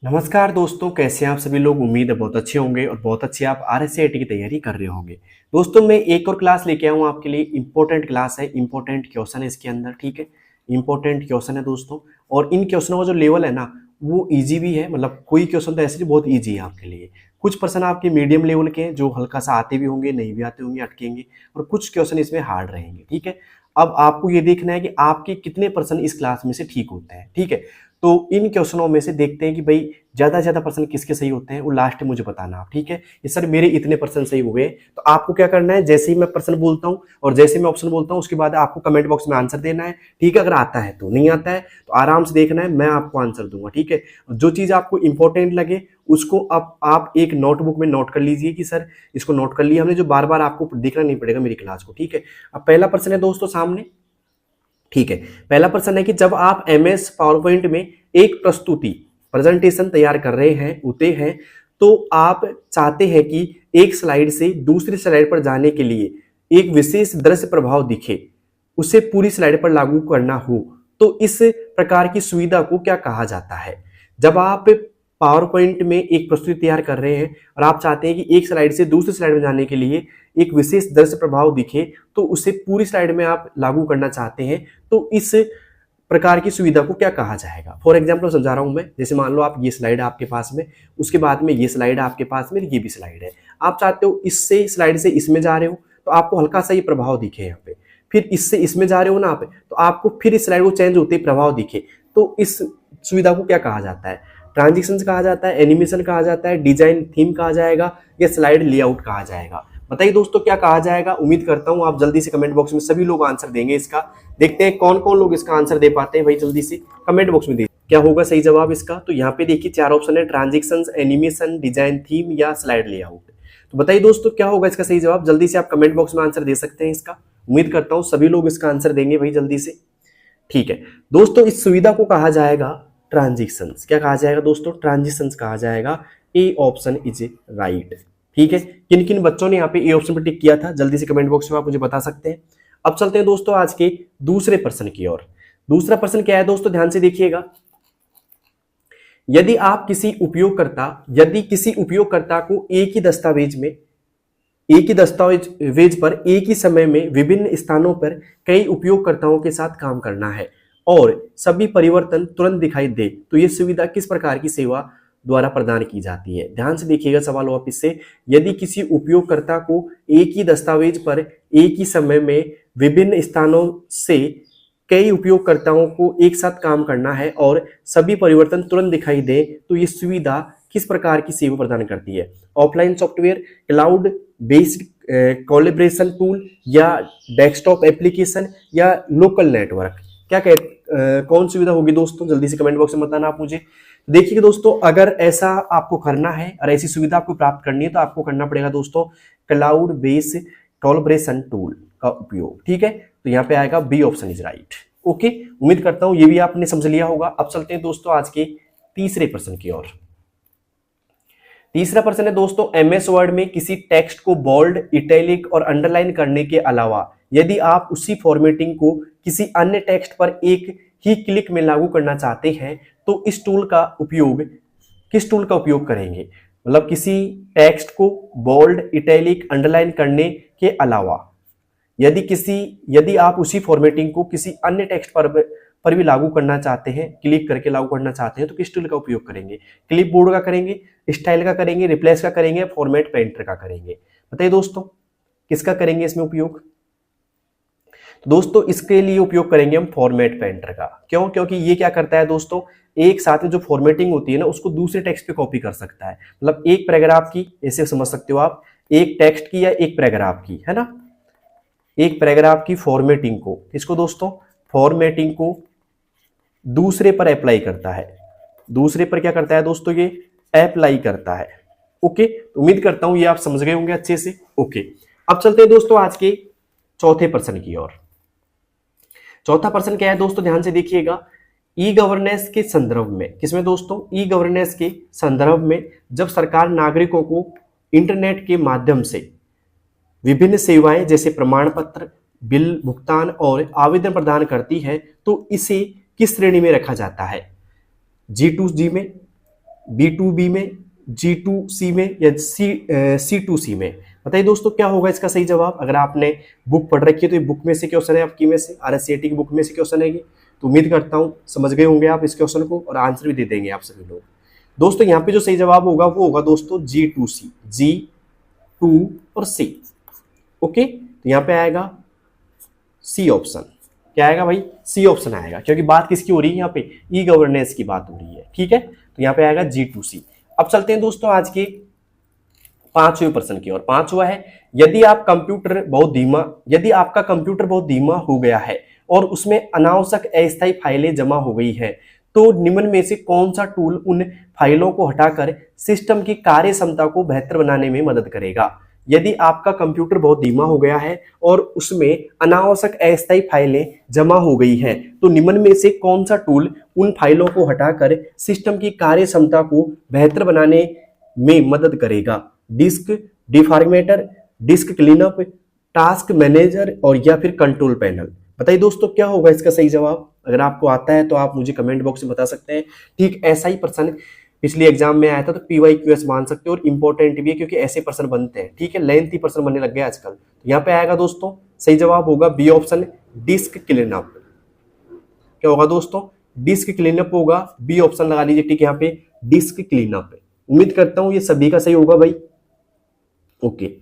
नमस्कार दोस्तों, कैसे हैं आप सभी लोग। उम्मीद है बहुत अच्छे होंगे और बहुत अच्छी आप आरएससीआईटी की तैयारी कर रहे होंगे। दोस्तों मैं एक और क्लास लेके आया हूँ आपके लिए। इंपॉर्टेंट क्लास है, इंपॉर्टेंट क्वेश्चन है इसके अंदर, ठीक है। इंपॉर्टेंट क्वेश्चन है दोस्तों, और इन क्वेश्चनों का जो लेवल है ना वो इजी भी है। मतलब कोई क्वेश्चन तो ऐसे बहुत ईजी है आपके लिए। कुछ पर्सन आपके मीडियम लेवल के हैं जो हल्का सा आते भी होंगे, नहीं भी आते होंगे, अटकेंगे, और कुछ क्वेश्चन इसमें हार्ड रहेंगे, ठीक है। अब आपको ये देखना है कि आपके कितने पर्सन इस क्लास में से ठीक होते हैं, ठीक है। तो इन क्वेश्चनों में से देखते हैं कि भाई ज्यादा से ज्यादा पर्सन किसके सही होते हैं, वो लास्ट में मुझे बताना आप, ठीक है। ये सर मेरे इतने पर्सन सही हुए, तो आपको क्या करना है, जैसे ही मैं पर्सन बोलता हूँ और जैसे ही मैं ऑप्शन बोलता हूँ उसके बाद आपको कमेंट बॉक्स में आंसर देना है, ठीक है। अगर आता है तो, नहीं आता है तो आराम से देखना है, मैं आपको आंसर दूंगा, ठीक है। जो चीज आपको इंपॉर्टेंट लगे उसको अब आप एक नोटबुक में नोट कर लीजिए कि सर इसको नोट कर लिया हमने, जो बार बार आपको देखना नहीं पड़ेगा मेरी क्लास को, ठीक है। अब पहला पर्सन है दोस्तों सामने, ठीक है। पहला प्रश्न है कि जब आप एमएस पावर पॉइंट में एक प्रस्तुति प्रेजेंटेशन तैयार कर रहे हैं होते हैं, तो आप चाहते हैं कि एक स्लाइड से दूसरी स्लाइड पर जाने के लिए एक विशेष दृश्य प्रभाव दिखे, उसे पूरी स्लाइड पर लागू करना हो, तो इस प्रकार की सुविधा को क्या कहा जाता है। जब आप पावर पॉइंट में एक प्रस्तुति तैयार कर रहे हैं और आप चाहते हैं कि एक स्लाइड से दूसरी स्लाइड में जाने के लिए एक विशेष दृश्य प्रभाव दिखे, तो उसे पूरी स्लाइड में आप लागू करना चाहते हैं, तो इस प्रकार की सुविधा को क्या कहा जाएगा। फॉर एग्जाम्पल समझा रहा हूं मैं, जैसे मान लो आप ये स्लाइड है आपके पास में, उसके बाद में ये स्लाइड आपके पास में, ये भी स्लाइड है, आप चाहते हो इससे स्लाइड से इसमें जा रहे हो तो आपको हल्का सा ये प्रभाव दिखे यहाँ पे, फिर इससे इसमें जा रहे हो ना आप, तो आपको फिर इस स्लाइड को चेंज होते ही प्रभाव दिखे, तो इस सुविधा को क्या कहा जाता है। ट्रांजिशन कहा जाता है, एनिमेशन कहा जाता है, डिजाइन थीम कहा जाएगा, या स्लाइड लेआउट कहा जाएगा। बताइए दोस्तों क्या कहा जाएगा। उम्मीद करता हूं आप जल्दी से कमेंट बॉक्स में सभी लोग आंसर देंगे इसका। देखते हैं कौन कौन लोग इसका आंसर दे पाते हैं, भाई जल्दी से कमेंट बॉक्स में दे क्या होगा सही जवाब इसका। तो यहाँ पे देखिए 4 ऑप्शन है, ट्रांजेक्शन, एनिमेशन, डिजाइन थीम या स्लाइड लेआउट। तो बताइए दोस्तों क्या होगा इसका सही जवाब। जल्दी से आप कमेंट बॉक्स में आंसर दे सकते हैं इसका। उम्मीद करता हूँ सभी लोग इसका आंसर देंगे भाई जल्दी से, ठीक है। दोस्तों इस सुविधा को कहा जाएगा ट्रांजिशंस। क्या कहा जाएगा दोस्तों, ट्रांजिशंस कहा जाएगा। ए ऑप्शन इज राइट, ठीक है। किन किन बच्चों ने यहाँ पे ए ऑप्शन पर टिक किया था जल्दी से कमेंट बॉक्स में आप मुझे बता सकते हैं। अब चलते हैं दोस्तों आज के दूसरे प्रश्न की ओर। दूसरा प्रश्न क्या है दोस्तों, ध्यान से देखिएगा। यदि किसी उपयोगकर्ता को एक ही दस्तावेज पर एक ही समय में विभिन्न स्थानों पर कई उपयोगकर्ताओं के साथ काम करना है और सभी परिवर्तन तुरंत दिखाई दे, तो यह सुविधा किस प्रकार की सेवा द्वारा प्रदान की जाती है। ध्यान से देखिएगा सवाल वापिस से। यदि किसी उपयोगकर्ता को एक ही दस्तावेज पर एक ही समय में विभिन्न स्थानों से कई उपयोगकर्ताओं को एक साथ काम करना है और सभी परिवर्तन तुरंत दिखाई दे, तो ये सुविधा किस प्रकार की सेवा प्रदान करती है। Offline software, cloud based collaboration tool, या डेस्कटॉप एप्लीकेशन, या लोकल नेटवर्क। कौन सुविधा होगी दोस्तों, जल्दी से कमेंट बॉक्स में बताना आप मुझे। देखिए दोस्तों अगर ऐसा आपको करना है और ऐसी सुविधा आपको प्राप्त करनी है तो आपको करना पड़ेगा दोस्तों क्लाउड बेस्ड कोलैबोरेशन टूल का उपयोग, ठीक है। तो यहाँ पे आएगा B option is right, okay. उम्मीद करता हूं ये भी आपने समझ लिया होगा। अब चलते हैं दोस्तों आज के तीसरे प्रश्न की ओर। तीसरा प्रश्न है दोस्तों, एमएस वर्ड में किसी टेक्स्ट को बोल्ड, इटैलिक और अंडरलाइन करने के अलावा यदि आप उसी फॉर्मेटिंग को किसी अन्य टेक्स्ट पर एक ही क्लिक में लागू करना चाहते हैं, तो किस टूल का उपयोग करेंगे। मतलब किसी टेक्स्ट को बोल्ड, इटैलिक, अंडरलाइन करने के अलावा यदि आप उसी फॉर्मेटिंग को किसी अन्य टेक्स्ट पर भी लागू करना चाहते हैं, क्लिक करके लागू करना चाहते हैं, तो किस टूल का उपयोग करेंगे। क्लिप बोर्ड का करेंगे, स्टाइल का करेंगे, रिप्लेस का करेंगे, फॉर्मेट पेंटर का करेंगे। बताइए दोस्तों किसका करेंगे इसमें उपयोग। तो दोस्तों इसके लिए उपयोग करेंगे हम फॉर्मेट पेंटर का। क्यों, क्योंकि ये क्या करता है दोस्तों, एक साथ में जो फॉर्मेटिंग होती है ना उसको दूसरे टेक्स्ट पे कॉपी कर सकता है। मतलब एक पैराग्राफ की, ऐसे समझ सकते हो आप, एक टेक्स्ट की या एक पैराग्राफ की, है ना, एक पैराग्राफ की फॉर्मेटिंग को, इसको दोस्तों फॉर्मेटिंग को दूसरे पर अप्लाई करता है। दूसरे पर क्या करता है दोस्तों, ये अप्लाई करता है, ओके। उम्मीद करता हूं ये आप समझ गए होंगे अच्छे से, ओके। अब चलते हैं दोस्तों आज के चौथे प्रश्न की ओर। चौथा प्रश्न क्या है दोस्तों, ध्यान से देखिएगा। ई गवर्नेंस के संदर्भ में, किसमें दोस्तों, ई गवर्नेंस के संदर्भ में जब सरकार नागरिकों को इंटरनेट के माध्यम से विभिन्न सेवाएं जैसे प्रमाण पत्र, बिल भुगतान और आवेदन प्रदान करती है, तो इसे किस श्रेणी में रखा जाता है। G2G में, B2B में, G2C में या C2C में? बताइए दोस्तों क्या होगा इसका सही जवाब। अगर आपने बुक पढ़ रखी है तो ये बुक में से क्वेश्चन है आपकी में से, RSCET की बुक में से क्वेश्चन है ये। तो उम्मीद करता हूँ समझ गए होंगे आप इस क्वेश्चन को और आंसर भी दे देंगे आप सभी लोग। दोस्तों यहाँ पे जो सही जवाब होगा वो होगा दोस्तों G2C, G2 और C। ओके, तो यहाँ पे आएगा सी ऑप्शन। क्या आएगा भाई? सी ऑप्शन आएगा, क्योंकि बात किसकी हो रही है यहाँ पे? ई गवर्नेंस की बात हो रही है। ठीक है, तो यहाँ पे आएगा G2C। अब चलते हैं दोस्तों आज के 5वें प्रश्न की ओर। 5वां है, यदि आपका कंप्यूटर बहुत धीमा हो गया है और उसमें अनावश्यक अस्थायी फाइलें जमा हो गई है, तो निम्न में से कौन सा टूल उन फाइलों को हटाकर सिस्टम की कार्य क्षमता को बेहतर बनाने में मदद करेगा? यदि आपका कंप्यूटर बहुत धीमा हो गया है और उसमें अनावश्यक अस्थायी फाइलें जमा हो गई हैं, तो निम्न में से कौन सा टूल उन फाइलों को हटाकर सिस्टम की कार्य क्षमता को बेहतर बनाने में मदद करेगा? Disk defragmenter, disk cleanup, task manager और या फिर कंट्रोल पैनल? बताइए दोस्तों क्या होगा इसका सही जवाब। अगर आपको आता है तो आप मुझे कमेंट बॉक्स में बता सकते हैं। ठीक ऐसा ही प्रश्न पिछले एग्जाम में आया था, तो PYQS मान सकते हो और इंपॉर्टेंट भी है क्योंकि ऐसे प्रश्न बनते हैं। ठीक है, लेंथी प्रश्न बनने लग गए आजकल। तो यहाँ पे आएगा दोस्तों सही जवाब होगा बी ऑप्शन, डिस्क क्लीनअप। क्या होगा दोस्तों? डिस्क क्लीनअप होगा, बी ऑप्शन लगा लीजिए। ठीक है, यहाँ पे डिस्क क्लीनअप। उम्मीद करता हूं ये सभी का सही होगा भाई। ओके,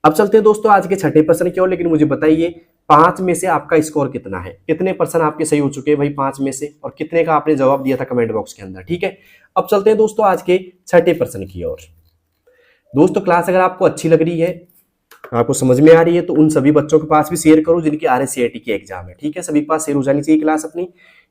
अब चलते हैं दोस्तों आज के 6ठे प्रश्न की ओर। लेकिन मुझे बताइए 5 में से आपका स्कोर कितना है? कितने प्रश्न आपके सही हो चुके हैं भाई 5 में से, और कितने का आपने जवाब दिया था कमेंट बॉक्स के अंदर। ठीक है, अब चलते हैं दोस्तों आज के 6ठे प्रश्न की ओर। दोस्तों क्लास अगर आपको अच्छी लग रही है, आपको समझ में आ रही है, तो उन सभी बच्चों के पास भी शेयर करो जिनकी RSCET की एग्जाम है। ठीक है, सभी के पास शेयर हो जानी चाहिए क्लास अपनी।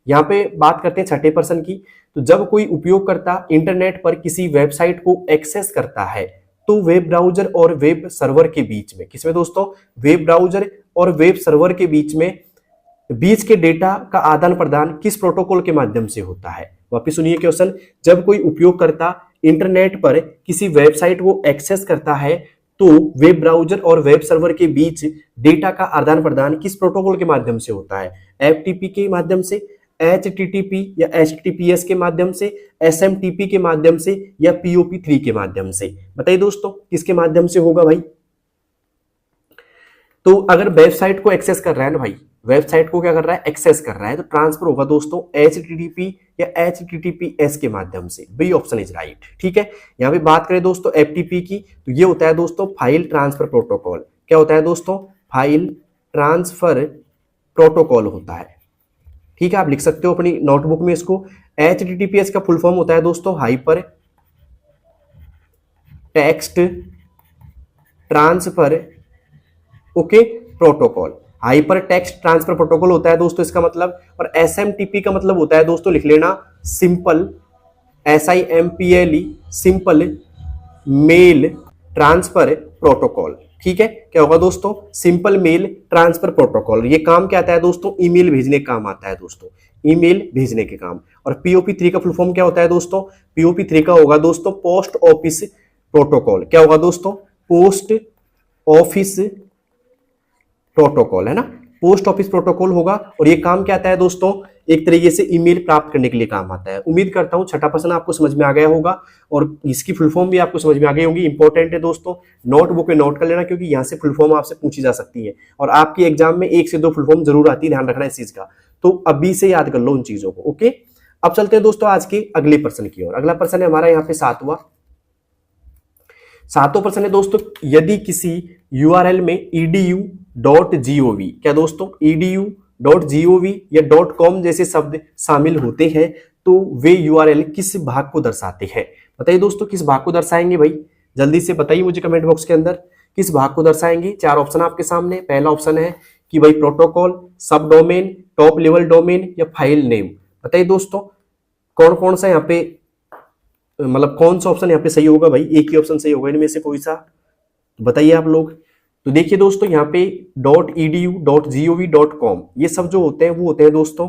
यहाँ पे बात करते हैं 6ठे प्रश्न की। तो जब कोई उपयोगकर्ता इंटरनेट पर किसी वेबसाइट को एक्सेस करता है, तो वेब ब्राउजर और वेब सर्वर के बीच में, किसमें दोस्तों? वेब ब्राउजर और वेब सर्वर के बीच के डेटा का आदान प्रदान किस प्रोटोकॉल के माध्यम से होता है? वापिस सुनिए क्वेश्चन। जब कोई उपयोगकर्ता इंटरनेट पर किसी वेबसाइट को एक्सेस करता है, तो वेब ब्राउजर और वेब सर्वर के बीच डेटा का आदान प्रदान किस प्रोटोकॉल के माध्यम से होता है? FTP के माध्यम से, HTTP या HTTPS के माध्यम से, SMTP के माध्यम से या POP3 के माध्यम से? बताइए दोस्तों किसके माध्यम से होगा भाई? तो अगर वेबसाइट को एक्सेस कर रहा है ना भाई, वेबसाइट को क्या कर रहा है? एक्सेस कर रहा है, तो ट्रांसफर होगा दोस्तों HTTP या HTTPS के माध्यम से। B option is right. ठीक है, यहाँ पे बात करें दोस्तों FTP की, तो ये होता है दोस्तों फाइल ट्रांसफर प्रोटोकॉल। क्या होता है दोस्तों? फाइल ट्रांसफर प्रोटोकॉल होता है। ठीक है, आप लिख सकते हो अपनी नोटबुक में इसको। HTTPS का फुल फॉर्म होता है दोस्तों hyper text transfer protocol. Hyper text transfer protocol होता है दोस्तों इसका मतलब। और SMTP का मतलब होता है दोस्तों, लिख लेना, simple, SIMPLE, simple mail transfer protocol. ठीक है, क्या होगा दोस्तों? Simple mail transfer protocol. ये काम क्या आता है दोस्तों? ईमेल भेजने का काम आता है दोस्तों, ईमेल भेजने के काम। और POP3 का फुल फॉर्म क्या होता है दोस्तों? POP3 का होगा दोस्तों पोस्ट ऑफिस प्रोटोकॉल। क्या होगा दोस्तों? पोस्ट ऑफिस प्रोटोकॉल, है ना, पोस्ट ऑफिस प्रोटोकॉल होगा। और ये काम क्या आता है दोस्तों? एक तरीके से ईमेल प्राप्त करने के लिए काम आता है। उम्मीद करता हूं 6ठा प्रश्न आपको समझ में आ गया होगा और इसकी फुल फॉर्म भी आपको समझ में आ गई होगी। इंपॉर्टेंट है दोस्तों, नोटबुक में नोट कर लेना, क्योंकि यहाँ से फुल फॉर्म आपसे पूछी जा सकती है और आपकी एग्जाम में 1 से 2 फुल फॉर्म जरूर आती है, ध्यान रखना इस चीज का। तो अभी से याद कर लो उन चीजों को। ओके, अब चलते हैं दोस्तों आज के अगले प्रश्न की ओर। अगला प्रश्न है हमारा यहाँ पे 7वां प्रश्न है दोस्तों, यदि किसी URL में edu.gov, क्या दोस्तों? edu.gov या .com जैसे शब्द शामिल होते हैं, तो वे URL किस भाग को दर्शाते हैं? बताइए दोस्तों किस भाग को दर्शाएंगे भाई? जल्दी से बताइए मुझे कमेंट बॉक्स के अंदर, किस भाग को दर्शाएंगे? 4 ऑप्शन आपके सामने। पहला ऑप्शन है कि भाई प्रोटोकॉल, सब डोमेन, टॉप लेवल डोमेन या फाइल नेम। बताइए दोस्तों कौन कौन सा यहाँ पे, मतलब कौन सा ऑप्शन यहाँ पे सही होगा भाई? एक ही ऑप्शन सही होगा इनमें से कोई सा, बताइए आप लोग। तो देखिए दोस्तों यहाँ पे .edu.gov.com ये सब जो होते हैं वो होते हैं दोस्तों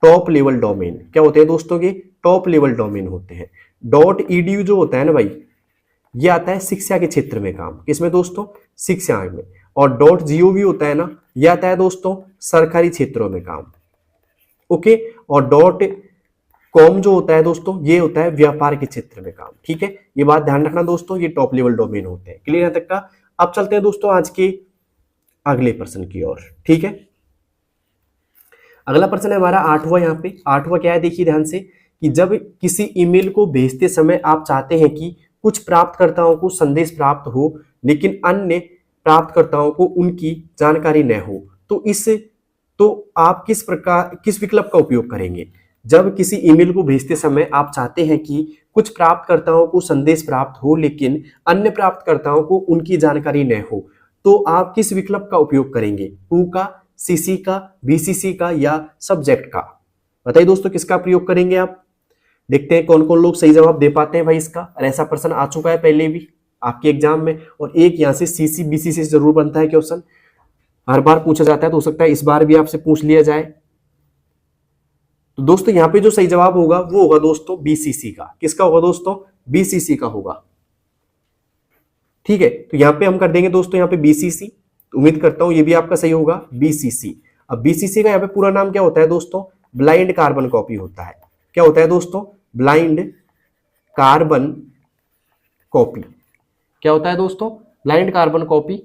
टॉप लेवल डोमेन। क्या होते हैं दोस्तों? ये टॉप लेवल डोमेन होते हैं। .edu जो होता है ना भाई, ये आता है शिक्षा के क्षेत्र में काम। किसमें दोस्तों? शिक्षा में। और .gov होता है ना, ये आता है दोस्तों सरकारी क्षेत्रों में काम। ओके, और कॉम जो होता है दोस्तों ये होता है व्यापार के क्षेत्र में काम, ठीक है, ये बात ध्यान रखना दोस्तों, ये टॉप लेवल डोमेन होते हैं। क्लियर है तक का? अब चलते हैं दोस्तों आज के अगले प्रश्न की ओर, ठीक है। अगला प्रश्न है हमारा 8वां। यहाँ पे 8वां क्या है, देखिए ध्यान से, कि जब किसी ईमेल को भेजते समय आप चाहते हैं कि कुछ प्राप्तकर्ताओं को संदेश प्राप्त हो लेकिन अन्य प्राप्तकर्ताओं को उनकी जानकारी न हो, तो आप किस विकल्प का उपयोग करेंगे? जब किसी ईमेल को भेजते समय आप चाहते हैं कि कुछ प्राप्तकर्ताओं को संदेश प्राप्त हो लेकिन अन्य प्राप्तकर्ताओं को उनकी जानकारी न हो, तो आप किस विकल्प का उपयोग करेंगे? टू का, सीसी का, बीसीसी का या सब्जेक्ट का? बताइए दोस्तों किसका प्रयोग करेंगे आप? देखते हैं कौन कौन लोग सही जवाब दे पाते हैं भाई इसका। और ऐसा प्रश्न आ चुका है पहले भी आपके एग्जाम में, और एक यहाँ से सीसी बीसीसी से जरूर बनता है क्वेश्चन, हर बार पूछा जाता है, तो हो सकता है इस बार भी आपसे पूछ लिया जाए। तो दोस्तों यहाँ पे जो सही जवाब होगा वो होगा दोस्तों बीसीसी का। किसका होगा दोस्तों? बीसीसी का होगा, ठीक है। तो यहाँ पे हम कर देंगे दोस्तों यहाँ पे बीसीसी, तो उम्मीद करता हूं ये भी आपका सही होगा, बीसीसी। अब बीसीसी का यहाँ पे पूरा नाम क्या होता है दोस्तों? ब्लाइंड कार्बन कॉपी होता है। क्या होता है दोस्तों? Blind carbon copy. क्या होता है दोस्तों? ब्लाइंड कार्बन कॉपी,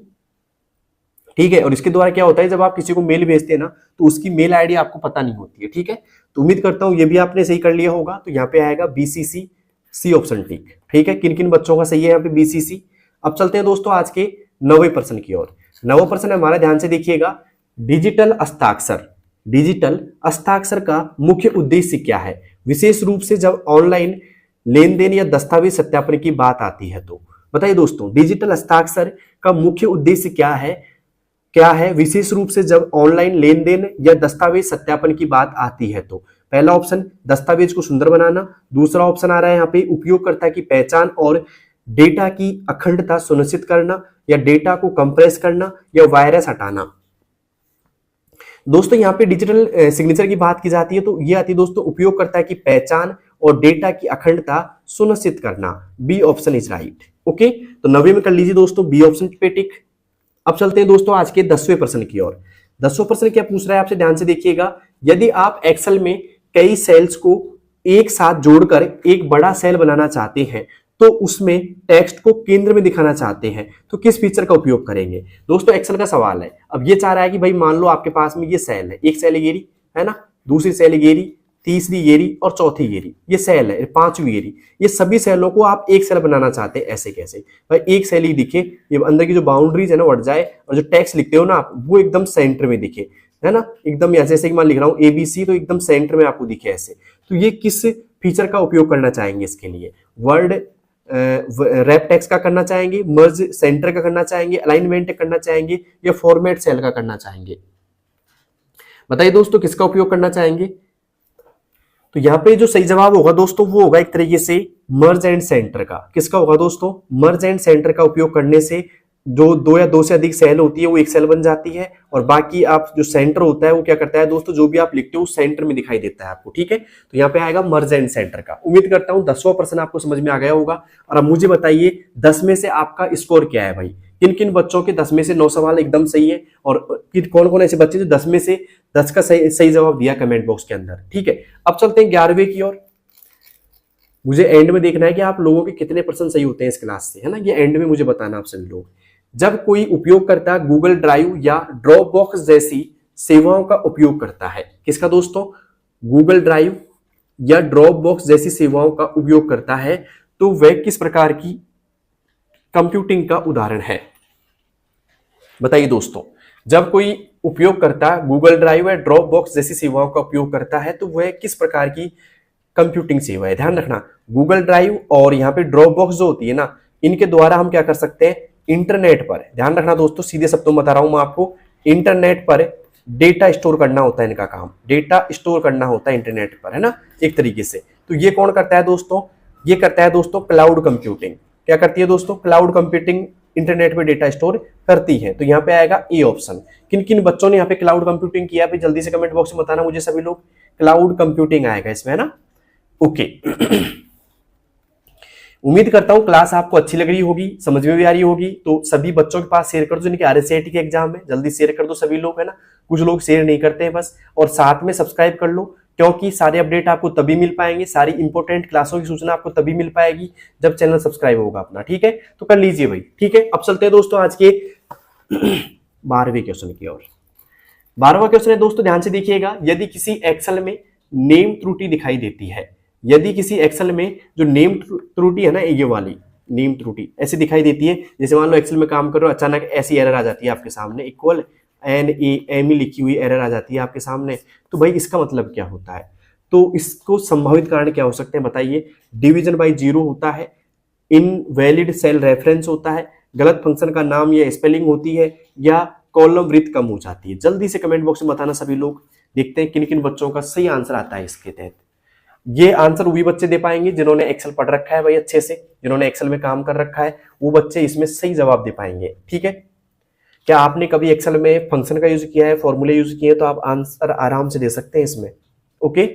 ठीक है। और इसके द्वारा क्या होता है, जब आप किसी को मेल भेजते हैं ना, तो उसकी मेल आईडी आपको पता नहीं होती है, ठीक है। तो उम्मीद करता हूं ये भी आपने सही कर लिया होगा। तो यहाँ पे आएगा बीसीसी, सी ऑप्शन टिक, ठीक है। किन किन बच्चों का सही है यहाँ पे बीसीसी? अब चलते हैं दोस्तों आज के 9वें प्रश्न की ओर। 9वां प्रश्न हमारा, ध्यान से देखिएगा, डिजिटल हस्ताक्षर। डिजिटल हस्ताक्षर का मुख्य उद्देश्य क्या है, विशेष रूप से जब ऑनलाइन लेन देन या दस्तावेज सत्यापन की बात आती है तो? बताइए दोस्तों डिजिटल हस्ताक्षर का मुख्य उद्देश्य क्या है विशेष रूप से जब ऑनलाइन लेन देन या दस्तावेज सत्यापन की बात आती है तो? पहला ऑप्शन दस्तावेज को सुंदर बनाना, दूसरा ऑप्शन आ रहा है यहाँ पे उपयोगकर्ता की पहचान और डेटा की अखंडता सुनिश्चित करना, या डेटा को कंप्रेस करना, या वायरस हटाना। दोस्तों यहाँ पे डिजिटल सिग्नेचर की बात की जाती है तो ये आती है दोस्तों उपयोगकर्ता की पहचान और डेटा की अखंडता सुनिश्चित करना। B option is right, okay. तो 9वें में कर लीजिए दोस्तों बी ऑप्शन पे टिक। अब चलते हैं दोस्तों आज के 10वें प्रश्न की ओर। 10वां प्रश्न क्या पूछ रहा है आपसे, ध्यान से देखिएगा, यदि आप एक्सेल में कई सेल्स को एक साथ जोड़कर एक बड़ा सेल बनाना चाहते हैं तो उसमें टेक्स्ट को केंद्र में दिखाना चाहते हैं तो किस फीचर का उपयोग करेंगे? दोस्तों एक्सेल का सवाल है। अब ये चाह रहा है कि भाई मान लो आपके पास में ये सेल है, एक सेल येरी है ना, दूसरी सेल येरी, तीसरी येरी और चौथी येरी, ये सेल है, पांचवी येरी, ये सभी सेलों को आप एक सेल बनाना चाहते हैं। ऐसे कैसे भाई? एक सेल ही दिखे, ये अंदर की जो बाउंड्रीज है ना बढ़ जाए, और जो टेक्स्ट लिखते हो ना आप वो एकदम सेंटर में दिखे, है ना, एकदम जैसे कि मैं लिख रहा हूँ एबीसी तो एकदम सेंटर में आपको दिखे ऐसे। तो ये किस फीचर का उपयोग करना चाहेंगे इसके लिए? वर्ड रैप टेक्स्ट का करना चाहेंगे, मर्ज सेंटर का करना चाहेंगे, अलाइनमेंट करना चाहेंगे, या फॉर्मेट सेल का करना चाहेंगे? बताइए दोस्तों किसका उपयोग करना चाहेंगे? तो यहाँ पे जो सही जवाब होगा दोस्तों वो होगा एक तरीके से मर्ज एंड सेंटर का। किसका होगा दोस्तों? मर्ज एंड सेंटर का उपयोग करने से जो दो या दो से अधिक सेल होती है वो एक सेल बन जाती है, और बाकी आप जो सेंटर होता है वो क्या करता है दोस्तों, जो भी आप लिखते हो सेंटर में दिखाई देता है आपको, ठीक है। तो यहाँ पे आएगा मर्ज एंड सेंटर का। उम्मीद करता हूँ 10वां प्रश्न आपको समझ में आ गया होगा। और अब मुझे बताइए 10 में से आपका स्कोर क्या है भाई? किन किन बच्चों के 10 में से 9 सवाल एकदम सही है, और कौन कौन ऐसे बच्चे जो 10 में से 10 का सही जवाब दिया कमेंट बॉक्स के अंदर, ठीक है। अब चलते हैं 11वें की ओर। मुझे एंड में देखना है कि आप लोगों के कितने % सही होते हैं इस क्लास से, है ना, ये एंड में मुझे बताना आप सभी लोग। जब कोई उपयोगकर्ता गूगल ड्राइव या ड्रॉप बॉक्स जैसी सेवाओं का उपयोग करता है, किसका दोस्तों? गूगल ड्राइव या ड्रॉप बॉक्स जैसी सेवाओं का उपयोग करता है तो वह किस प्रकार की कंप्यूटिंग का उदाहरण है? बताइए दोस्तों, जब कोई उपयोगकर्ता गूगल ड्राइव या ड्रॉप बॉक्स जैसी सेवाओं का उपयोग करता है तो वह किस प्रकार की कंप्यूटिंग सेवा है? ध्यान रखना, गूगल ड्राइव और यहाँ पे ड्रॉप बॉक्स जो होती है ना, इनके द्वारा हम क्या कर सकते हैं? इंटरनेट पर, ध्यान रखना दोस्तों, सीधे शब्दों में बता रहा हूं मैं आपको, इंटरनेट पर डेटा स्टोर करना होता है इनका काम, डेटा स्टोर करना होता है इंटरनेट पर, है ना, एक तरीके से। तो ये कौन करता है दोस्तों? ये करता है दोस्तों क्लाउड कंप्यूटिंग। क्या करती है दोस्तों? क्लाउड कंप्यूटिंग इंटरनेट पे डेटा स्टोर करती है। तो यहाँ पे आएगा ए ऑप्शन। किन किन बच्चों ने यहाँ पे क्लाउड कंप्यूटिंग किया है जल्दी से कमेंट बॉक्स में बताना मुझे सभी लोग। क्लाउड कंप्यूटिंग आएगा इसमें, है ना, ओके। उम्मीद करता हूं क्लास आपको अच्छी लग रही होगी, समझ में भी आ रही होगी। तो सभी बच्चों के पास शेयर कर दो जिनके RSCIT के एग्जाम में, जल्दी शेयर कर दो सभी लोग, है ना। कुछ लोग शेयर नहीं करते हैं बस, और साथ में सब्सक्राइब कर लो क्योंकि सारे अपडेट आपको तभी मिल पाएंगे, सारी इंपॉर्टेंट क्लासों की सूचना आपको तभी मिल पाएगी जब चैनल सब्सक्राइब होगा अपना, ठीक है। तो कर लीजिए भाई, ठीक है। अब चलते हैं दोस्तों आज के 12वें क्वेश्चन की ओर। 12वां क्वेश्चन है दोस्तों, ध्यान से देखिएगा। यदि किसी एक्सेल में नेम त्रुटि दिखाई देती है, यदि किसी एक्सेल में जो नेम त्रुटि है ना, ये वाली नेम त्रुटि ऐसी दिखाई देती है, जैसे मान लो एक्सेल में काम कर रहे हो, अचानक ऐसी एरर आ जाती है आपके सामने, इक्वल NAME लिखी हुई एरर आ जाती है आपके सामने, तो भाई इसका मतलब क्या होता है? तो इसको संभावित कारण क्या हो सकते हैं बताइए? डिवीजन बाय जीरो होता है, इनवैलिड सेल रेफरेंस होता है, गलत फंक्शन का नाम या स्पेलिंग होती है, या कॉलम वृत्त कम हो जाती है। जल्दी से कमेंट बॉक्स में बताना सभी लोग, देखते हैं किन किन बच्चों का सही आंसर आता है इसके तहत। ये आंसर वही बच्चे दे पाएंगे जिन्होंने एक्सेल पढ़ रखा है भाई अच्छे से, जिन्होंने एक्सेल में काम कर रखा है, वो बच्चे इसमें सही जवाब दे पाएंगे, ठीक है। क्या आपने कभी एक्सेल में फंक्शन का यूज किया है, फॉर्मूले यूज किए हैं, तो आप आंसर आराम से दे सकते हैं इसमें, ओके।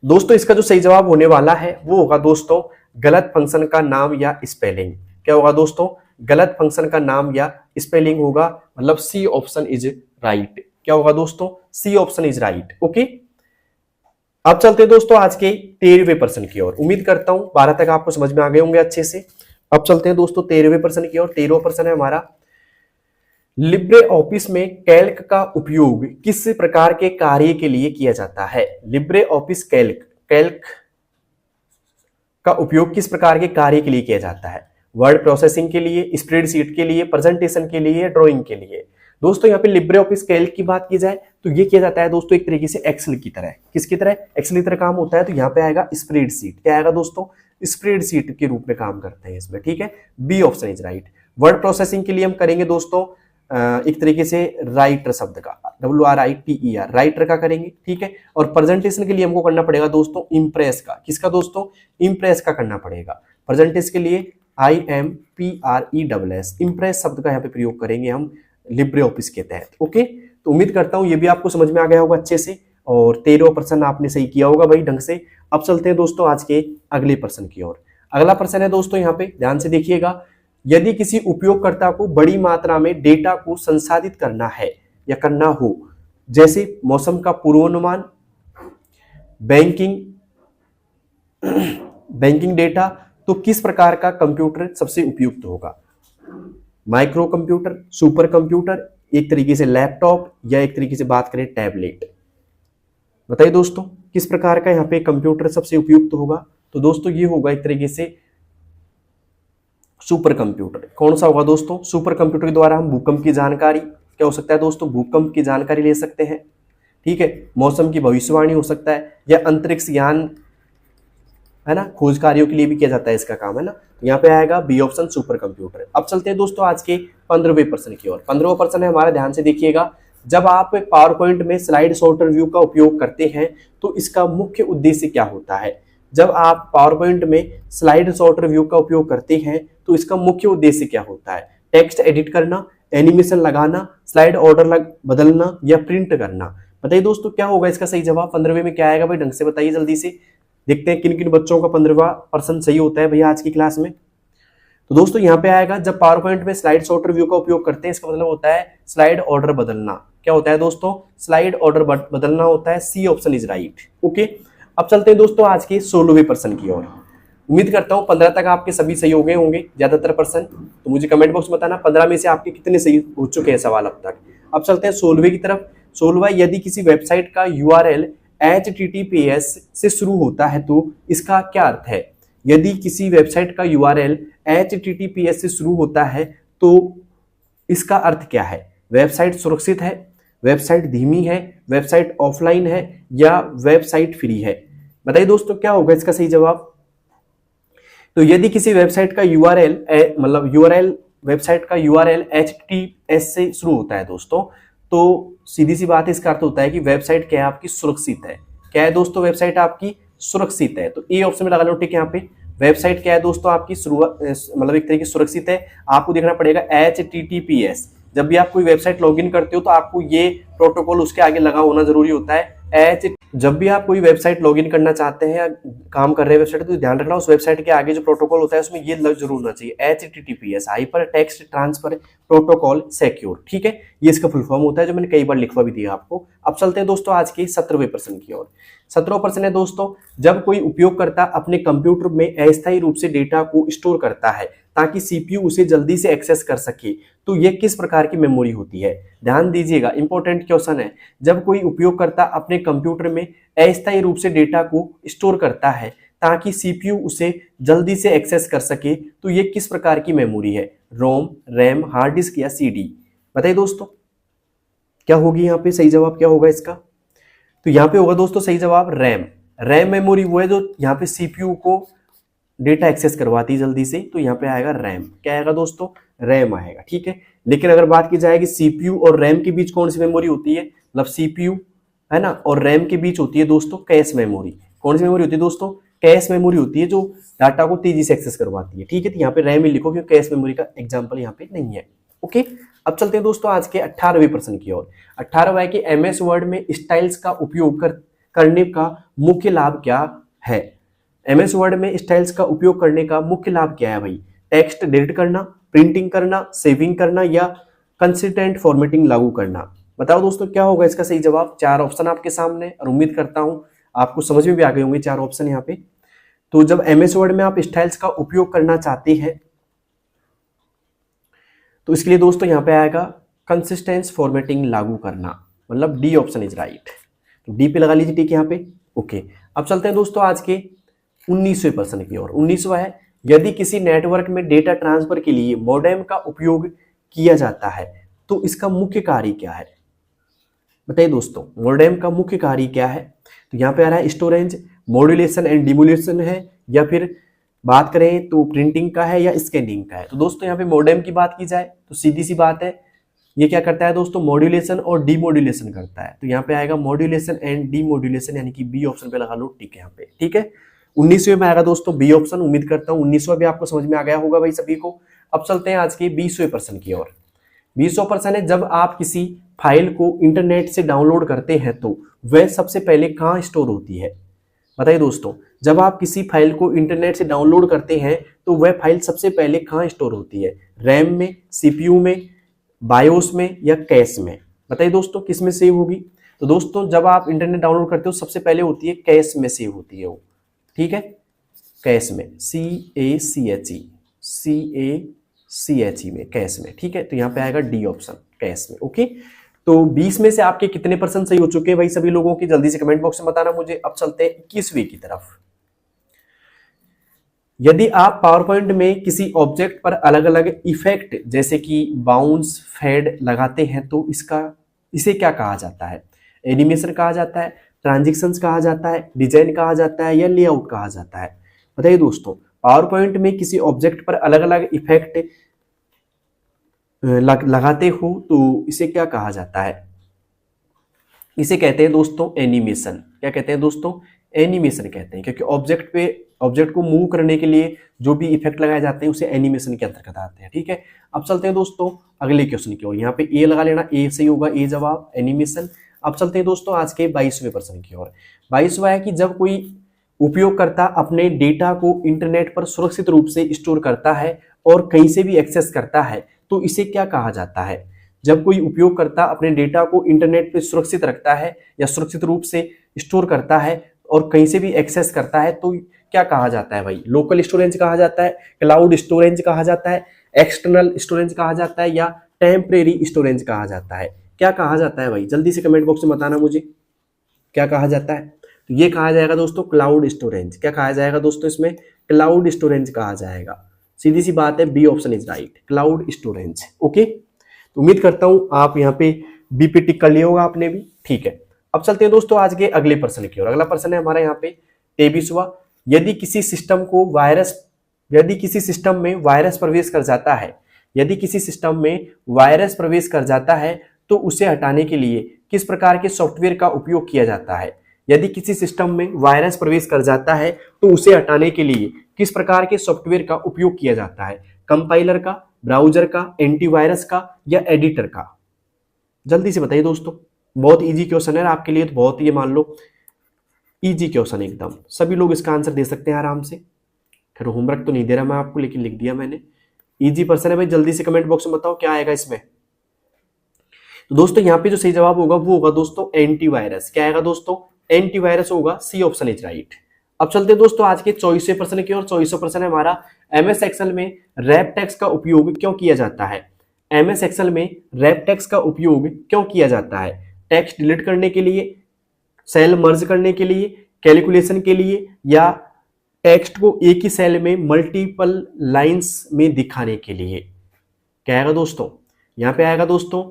दोस्तों इसका जो सही जवाब होने वाला है वो होगा दोस्तों गलत फंक्शन का नाम या स्पेलिंग। क्या होगा दोस्तों? गलत फंक्शन का नाम या स्पेलिंग होगा, मतलब सी ऑप्शन इज राइट। क्या होगा दोस्तों? C option is right, okay. अब चलते हैं दोस्तों आज के 13वें प्रश्न की ओर। उम्मीद करता हूं 12 तक आपको समझ में आ गए होंगे अच्छे से। अब चलते हैं दोस्तों 13वें प्रश्न की ओर। 13वां प्रश्न है हमारा, लिब्रे ऑफिस में कैल्क का उपयोग किस प्रकार के कार्य के लिए किया जाता है? लिब्रे ऑफिस कैल्क का उपयोग किस प्रकार के कार्य के लिए किया जाता है? वर्ड प्रोसेसिंग के लिए, स्प्रेडशीट के लिए, प्रेजेंटेशन के लिए, ड्राइंग के लिए। दोस्तों यहाँ पे लिब्रे ऑफिस कैल्क की बात की जाए तो ये किया जाता है दोस्तों एक तरीके से एक्सेल की तरह। किसकी तरह? एक्सेल की तरह काम होता है। तो यहाँ पे आएगा स्प्रेडशीट। क्या आएगा दोस्तों? स्प्रेडशीट के रूप में काम करते हैं इसमें, ठीक है। B option is right. Word processing के लिए हम करेंगे दोस्तों एक तरीके से राइटर शब्द का, WRITER, राइटर का करेंगे, ठीक है। और प्रेजेंटेशन के लिए हमको करना पड़ेगा दोस्तों इम्प्रेस का। किसका दोस्तों? इम्प्रेस का करना पड़ेगा। प्रेजेंटेशन के लिए IMPRESS, इम्प्रेस शब्द का यहाँ पे प्रयोग करेंगे हम लिब्रे ऑफिस के तहत, ओके। तो उम्मीद करता हूँ ये भी आपको समझ में आ गया होगा अच्छे से, और 13वां प्रश्न आपने सही किया होगा भाई ढंग से। अब चलते हैं दोस्तों आज के अगले प्रश्न की ओर। अगला प्रश्न है दोस्तों, यहाँ पे ध्यान से देखिएगा। यदि किसी उपयोगकर्ता को बड़ी मात्रा में डेटा को संसाधित करना है या करना हो, जैसे मौसम का पूर्वानुमान, बैंकिंग डेटा, तो किस प्रकार का कंप्यूटर सबसे उपयुक्त होगा? माइक्रो कंप्यूटर, सुपर कंप्यूटर, एक तरीके से लैपटॉप, या एक तरीके से बात करें टैबलेट? बताइए दोस्तों किस प्रकार का यहाँ पे कंप्यूटर सबसे उपयुक्त होगा? तो दोस्तों ये होगा एक तरीके से सुपर कंप्यूटर। कौन सा होगा दोस्तों? सुपर कंप्यूटर के द्वारा हम भूकंप की जानकारी, क्या हो सकता है दोस्तों? भूकंप की जानकारी ले सकते हैं, ठीक है। मौसम की भविष्यवाणी हो सकता है, या अंतरिक्ष यान, है ना, खोज कार्यों के लिए भी किया जाता है इसका काम, है ना। यहाँ पे आएगा बी ऑप्शन सुपर कंप्यूटर। अब चलते हैं दोस्तों आज के 15वें प्रश्न की ओर। 15वां प्रश्न है हमारा, ध्यान से देखिएगा। जब आप पावर पॉइंट में स्लाइड सॉर्टर व्यू का उपयोग करते हैं तो इसका मुख्य उद्देश्य क्या होता है? जब आप पावर पॉइंट में स्लाइड सॉर्टर व्यू का उपयोग करते हैं तो इसका मुख्य उद्देश्य क्या होता है? टेक्स्ट एडिट करना, एनिमेशन लगाना, स्लाइड ऑर्डर बदलना, या प्रिंट करना? बताइए दोस्तों क्या होगा इसका सही जवाब? 15वें में क्या आएगा भाई? ढंग से बताइए जल्दी से, देखते हैं किन किन बच्चों का 15वां प्रश्न सही होता है भैया आज की क्लास में। तो दोस्तों यहाँ पे आएगा, जब पावर पॉइंट में स्लाइड सॉर्टर व्यू का उपयोग करते हैं, इसका मतलब होता है स्लाइड ऑर्डर बदलना। क्या होता है दोस्तों? स्लाइड ऑर्डर बदलना होता है। C option is right, okay. अब चलते हैं दोस्तों आज के 16वें प्रश्न की ओर। उम्मीद करता हूँ 15 तक आपके सभी सही हो गए होंगे ज्यादातर प्रश्न। तो मुझे कमेंट बॉक्स में बताना 15 में से आपके कितने सही हो चुके हैं सवाल अब तक। अब चलते हैं 16वें की तरफ। 16वां, यदि किसी वेबसाइट का URL HTTPS से शुरू होता है तो इसका क्या अर्थ है? यदि किसी वेबसाइट का URL HTTPS से शुरू होता है तो इसका अर्थ क्या है? वेबसाइट सुरक्षित है, वेबसाइट धीमी है, वेबसाइट ऑफलाइन है, या वेबसाइट फ्री है? बताइए दोस्तों क्या होगा इसका सही जवाब? तो यदि किसी वेबसाइट का URL मतलब वेबसाइट का URL HTTPS से शुरू होता है दोस्तों, तो सीधी सी बात है इसका अर्थ होता है कि वेबसाइट क्या है आपकी? सुरक्षित है। क्या है दोस्तों? वेबसाइट आपकी सुरक्षित है। तो ए ऑप्शन में लगा लो टिक यहाँ पे। वेबसाइट क्या है दोस्तों आपकी? मतलब एक तरीके से सुरक्षित है। आपको देखना पड़ेगा HTTPS, जब भी आप कोई वेबसाइट लॉगिन करते हो तो आपको ये प्रोटोकॉल उसके आगे लगा होना जरूरी होता है। जब भी आप कोई वेबसाइट लॉगिन करना चाहते हैं या काम कर रहे हैं वेबसाइट, तो ध्यान रखना उस वेबसाइट के आगे जो प्रोटोकॉल होता है उसमें ये जरूर होना चाहिए, HTTPS hyper text transfer protocol secure. ठीक है, ये इसका फुल फॉर्म होता है जो मैंने कई बार लिखवा भी दिया आपको। अब चलते हैं दोस्तों आज के 17वें प्रश्न की ओर। 17वां प्रश्न है दोस्तों, जब कोई उपयोगकर्ता अपने कंप्यूटर में अस्थायी रूप से डेटा को स्टोर करता है ताकि सीपीयू उसे जल्दी से एक्सेस कर सके, तो यह किस प्रकार की मेमोरी होती है? ध्यान दीजिएगा, इंपॉर्टेंट क्वेश्चन है। जब कोई उपयोगकर्ता अपने कंप्यूटर में अस्थायी रूप से डेटा को स्टोर करता है ताकि सीपीयू उसे जल्दी से एक्सेस कर सके, तो यह किस प्रकार की मेमोरी है? रोम, रैम, हार्ड डिस्क या सीडी? बताइए दोस्तों क्या होगी यहाँ पे, सही जवाब क्या होगा इसका? तो यहाँ पे होगा दोस्तों सही जवाब रैम। रैम मेमोरी वो है जो यहाँ पे सीपीयू को डेटा एक्सेस करवाती है जल्दी से, तो यहाँ पे आएगा रैम। क्या आएगा दोस्तों? रैम आएगा। ठीक है, लेकिन अगर बात की जाए कि सीपीयू और रैम के बीच कौन सी मेमोरी होती है, मतलब सीपीयू है ना और रैम के बीच होती है दोस्तों कैश मेमोरी। कौन सी मेमोरी होती है दोस्तों? कैश मेमोरी होती है जो डाटा को तेजी से एक्सेस करवाती है। ठीक है, तो यहाँ पे रैम ही लिखो क्योंकि कैश मेमोरी का एग्जाम्पल यहाँ पे नहीं है। ओके, अब चलते हैं दोस्तों आज के 18वें प्रश्न की ओर। 18वां है कि एमएस वर्ड में स्टाइल्स का उपयोग करने का मुख्य लाभ क्या है? एमएस वर्ड में स्टाइल्स का उपयोग करने का मुख्य लाभ क्या है भाई? टेक्स्ट डिलीट करना, प्रिंटिंग करना, सेविंग करना या कंसिस्टेंट फॉर्मेटिंग लागू करना? बताओ दोस्तों क्या होगा इसका सही जवाब? 4 ऑप्शन आपके सामने और उम्मीद करता हूं आपको समझ में भी आ गए होंगे 4 ऑप्शन यहाँ पे। तो जब एमएस वर्ड में आप स्टाइल्स का उपयोग करना चाहते हैं तो इसके लिए दोस्तों यहाँ पे आएगा कंसिस्टेंस फॉर्मेटिंग लागू करना, मतलब डी ऑप्शन इज राइट। तो डी पे लगा लीजिए टिक यहाँ पे। ओके, अब चलते हैं दोस्तों आज के 19वें प्रश्न की ओर। 19वां है, यदि किसी नेटवर्क में डेटा ट्रांसफर के लिए मॉडेम का उपयोग किया जाता है तो इसका मुख्य कार्य क्या है? बताइए दोस्तों मॉडेम का मुख्य कार्य क्या है? तो यहाँ पे आ रहा है स्टोरेज, मॉड्यूलेशन एंड डिमोड्यूलेशन है, या फिर बात करें तो प्रिंटिंग का है या स्कैनिंग का है। तो दोस्तों यहाँ पे मॉडेम की बात की जाए तो सीधी सी बात है, ये क्या करता है दोस्तों? मॉड्यूलेशन और डीमॉड्यूलेशन करता है। तो यहाँ पे आएगा मॉड्यूलेशन एंड डीमॉड्यूलेशन, यानी कि बी ऑप्शन पे लगा लो टिक यहाँ पे। ठीक है, 19वें में आएगा दोस्तों बी ऑप्शन। उम्मीद करता हूँ 19वां भी आपको समझ में आ गया होगा भाई सभी को। अब चलते हैं आज के 20वें प्रश्न की ओर। 20वां प्रश्न है, जब आप किसी फाइल को इंटरनेट से डाउनलोड करते हैं तो वह सबसे पहले कहाँ स्टोर होती है? बताइए दोस्तों, जब आप किसी फाइल को इंटरनेट से डाउनलोड करते हैं तो वह फाइल सबसे पहले कहाँ स्टोर होती है? रैम में, सीपीयू में, बायोस में या कैश में? बताइए दोस्तों किस में सेव होगी? तो दोस्तों जब आप इंटरनेट डाउनलोड करते हो सबसे पहले होती है कैश में सेव होती है वो। ठीक है, कैश में, CACHE में, कैश में। ठीक है, तो यहाँ पे आएगा डी ऑप्शन कैश में। ओके, तो 20 में से आपके कितने परसेंट सही हो चुके हैं भाई सभी लोगों की? जल्दी से कमेंट बॉक्स में बताना मुझे। अब चलते हैं 21वीं की तरफ। यदि आप पावर पॉइंट में किसी ऑब्जेक्ट पर अलग अलग इफेक्ट जैसे कि बाउंस, फेड लगाते हैं तो इसे क्या कहा जाता है? एनिमेशन कहा जाता है, ट्रांजिशंस कहा जाता है, डिजाइन कहा जाता है या लेआउट कहा जाता है? बताइए दोस्तों, पावर पॉइंट में किसी ऑब्जेक्ट पर अलग अलग इफेक्ट लगाते हो तो इसे क्या कहा जाता है? इसे कहते हैं दोस्तों एनिमेशन। क्या कहते हैं दोस्तों? एनिमेशन कहते हैं, क्योंकि ऑब्जेक्ट को मूव करने के लिए जो भी इफेक्ट लगाए जाते हैं उसे एनिमेशन के अंतर्गत आते हैं। ठीक है, अब चलते हैं दोस्तों अगले क्वेश्चन की ओर। यहाँ पे ए लगा लेना, ए सही होगा, ए जवाब एनिमेशन। अब चलते हैं दोस्तों आज के 22वें प्रश्न की ओर। 22वां है कि जब कोई उपयोगकर्ता अपने डेटा को इंटरनेट पर सुरक्षित रूप से स्टोर करता है और कहीं से भी एक्सेस करता है तो इसे क्या कहा जाता है? जब कोई उपयोगकर्ता अपने डेटा को इंटरनेट पर सुरक्षित रखता है या सुरक्षित रूप से स्टोर करता है और कहीं से भी एक्सेस करता है तो क्या कहा जाता है भाई? लोकल स्टोरेज कहा जाता है, क्लाउड स्टोरेज कहा जाता है, एक्सटर्नल स्टोरेज कहा जाता है या टेम्परेरी स्टोरेज कहा जाता है? क्या कहा जाता है भाई? जल्दी से कमेंट बॉक्स में बताना मुझे क्या कहा जाता है। तो ये कहा जाएगा दोस्तों क्लाउड स्टोरेज। क्या कहा जाएगा दोस्तों? इसमें क्लाउड स्टोरेज कहा जाएगा। सीधी सी बात है, B option is right, cloud storage. Okay, तो उम्मीद करता हूं आप यहाँ पे बी पे टिक कर लिया होगा आपने भी। ठीक है, अब चलते हैं दोस्तों आज के अगले प्रश्न की ओर। अगला प्रश्न है हमारा यहाँ पे 23वां। यदि किसी सिस्टम में वायरस प्रवेश कर जाता है, यदि किसी सिस्टम में वायरस प्रवेश कर जाता है तो उसे हटाने के लिए किस प्रकार के सॉफ्टवेयर का उपयोग किया जाता है? यदि किसी सिस्टम में वायरस प्रवेश कर जाता है तो उसे हटाने के लिए किस प्रकार के सॉफ्टवेयर का उपयोग किया जाता है? कंपाइलर का, ब्राउजर का, एंटीवायरस का या एडिटर का? जल्दी से बताइए दोस्तों, बहुत इजी क्वेश्चन है आपके लिए, तो बहुत ये मान लो इजी क्वेश्चन एकदम, सभी लोग इसका आंसर दे सकते हैं आराम से। खैर होमवर्क तो नहीं दे रहा मैं आपको, लेकिन लिख दिया मैंने। इजी पर्सन है भाई, जल्दी से कमेंट बॉक्स में बताओ क्या आएगा इसमें। तो दोस्तों यहाँ पे जो सही जवाब होगा वो होगा दोस्तों एंटीवायरस। क्या आएगा दोस्तों? एंटीवायरस होगा, सी ऑप्शन इज राइट। अब चलते हैं दोस्तों आज के 24वें प्रश्न की ओर। 24वां प्रश्न है हमारा, एमएस एक्सेल में रैप टेक्स्ट का उपयोग क्यों किया जाता है? एमएस एक्सेल में रैप टेक्स्ट का उपयोग क्यों किया जाता है? टेक्स्ट डिलीट करने के लिए, सेल मर्ज करने के लिए, कैलकुलेशन के लिए, या टेक्स्ट को एक ही सेल में मल्टीपल लाइंस में दिखाने के लिए? क्या आएगा दोस्तों? यहां पे आएगा दोस्तों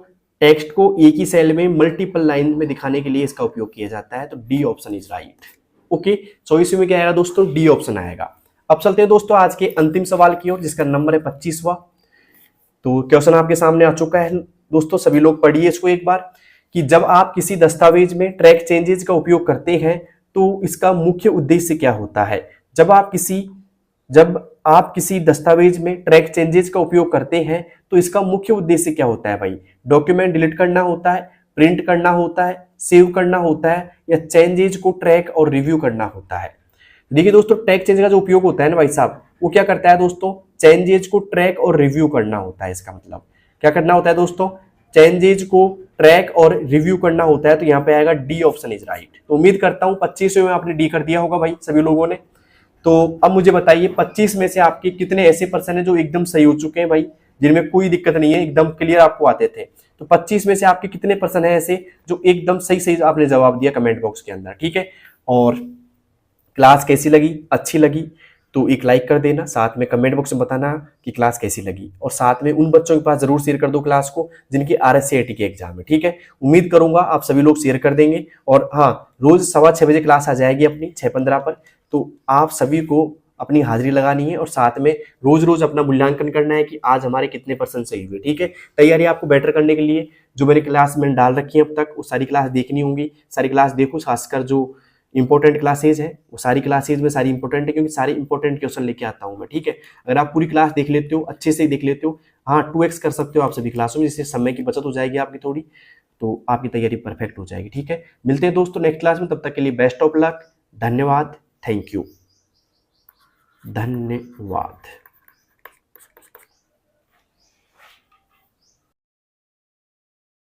टेक्स्ट को एक ही सेल में मल्टीपल लाइन में दिखाने के लिए इसका उपयोग किया जाता है, तो D option is right. Okay, 24वें में क्या आएगा दोस्तों? डी ऑप्शन आएगा। अब चलते हैं दोस्तों आज के अंतिम सवाल की ओर, जिसका नंबर है 25वां। तो क्वेश्चन आपके सामने आ चुका है दोस्तों, सभी लोग पढ़िए इसको एक बार, कि जब आप किसी दस्तावेज में ट्रैक चेंजेस का उपयोग करते हैं तो इसका मुख्य उद्देश्य क्या होता है? जब आप किसी दस्तावेज में ट्रैक चेंजेस का उपयोग करते हैं तो इसका मुख्य उद्देश्य क्या होता है भाई? डॉक्यूमेंट डिलीट करना होता है, प्रिंट करना होता है, सेव करना होता है, या चेंजेस को ट्रैक और रिव्यू करना होता है? देखिए दोस्तों, ट्रैक चेंज का जो उपयोग होता है ना भाई साहब, वो क्या करता है दोस्तों? चेंजेस को ट्रैक और रिव्यू करना होता है। इसका मतलब क्या करना होता है दोस्तों? चेंजेस को ट्रैक और रिव्यू करना होता है। तो यहाँ पे आएगा डी ऑप्शन इज राइट। तो उम्मीद करता हूँ 25 में आपने डी कर दिया होगा भाई सभी लोगों ने। तो अब मुझे बताइए 25 में से आपके कितने ऐसे पर्सन है जो एकदम सही हो चुके हैं भाई, जिनमें कोई दिक्कत नहीं है, एकदम क्लियर आपको आते थे? तो 25 में से आपके कितने पर्सन है ऐसे जो एकदम सही सही आपने जवाब दिया कमेंट बॉक्स के अंदर, ठीक है? और क्लास कैसी लगी? अच्छी लगी तो एक लाइक कर देना, साथ में कमेंट बॉक्स में बताना कि क्लास कैसी लगी, और साथ में उन बच्चों के पास जरूर शेयर कर दो क्लास को जिनकी RSCIT के एग्जाम है, ठीक है? उम्मीद करूंगा आप सभी लोग शेयर कर देंगे। और हाँ, रोज 6:15 बजे क्लास आ जाएगी अपनी 6:15 पर, तो आप सभी को अपनी हाजिरी लगानी है और साथ में रोज रोज अपना मूल्यांकन करना है कि आज हमारे कितने % सही हुए, ठीक है? तैयारी आपको बेटर करने के लिए जो मैंने क्लास में डाल रखी है अब तक, वो सारी क्लास देखनी होंगी। सारी क्लास देखो, खासकर जो इंपॉर्टेंट क्लासेज है वो सारी क्लासेज में सारी इंपॉर्टेंट है, क्योंकि सारे इंपॉर्टेंट क्वेश्चन लेके आता हूं मैं, ठीक है? अगर आप पूरी क्लास देख लेते हो, अच्छे से देख लेते हो, हाँ 2x कर सकते हो आप सभी क्लासों में, जिससे समय की बचत हो जाएगी आपकी थोड़ी, तो आपकी तैयारी परफेक्ट हो जाएगी, ठीक है? मिलते हैं दोस्तों नेक्स्ट क्लास में, तब तक के लिए बेस्ट ऑफ लक। धन्यवाद, थैंक यू, धन्यवाद।